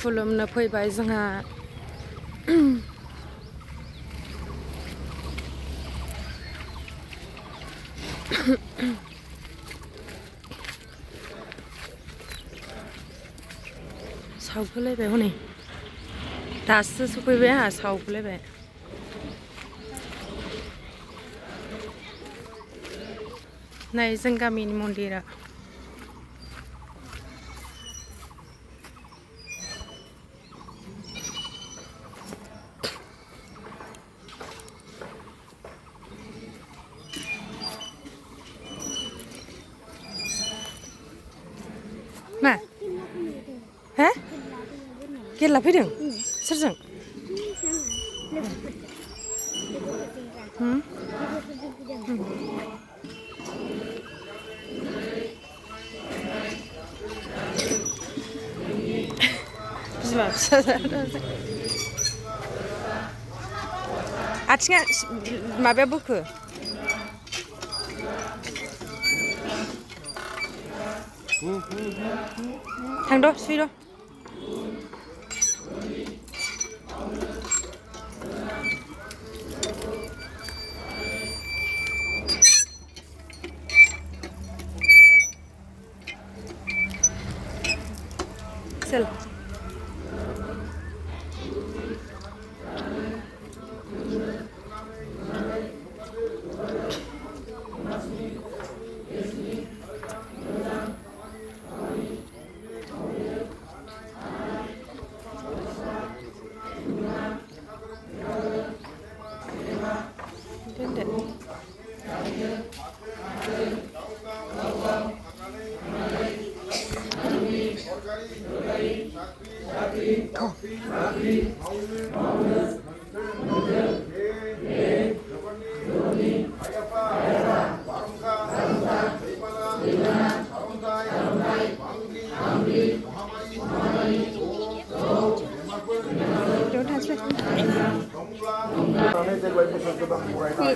खुलुमनो फैबाय जोंहा सावगुलायबाय हनै दासो सफैबाय आंहा सावगुलायबाय नाय जों गामिनि मन्दिरा मा हा गेला फैदों सोरजों बिमा फिसा आथिङा माबाया बोखो थांद' सुइद' सेल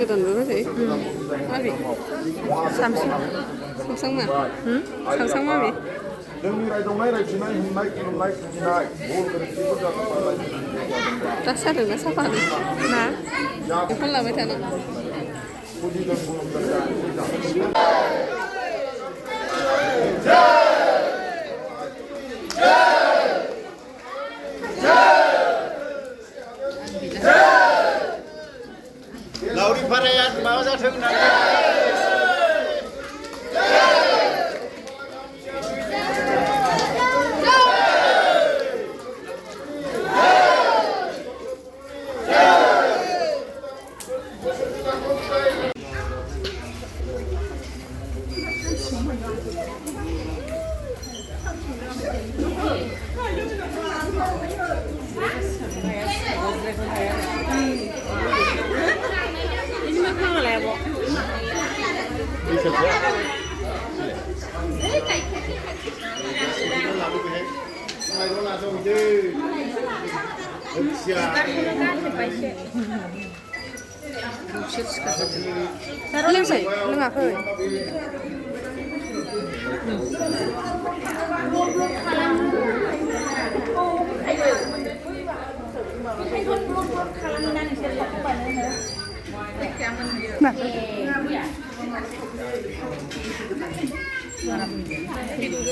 गोदानबो माबे सामसुं सामसां मा सामसां माबे जोंनि रायदावनाय रायथिनाय होननाय खुलुमनाय फुजिनाय भुल गोरोन्थिफोर जादोंबालाय दा सादोंना साफा मा बेखौ लाबाय थानो फुजिदों खुलुमदों लावरि भाराया माबा जाथों होननानै लोंसै लोङाखै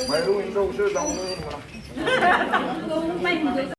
माइरं हिनजावसो दावनो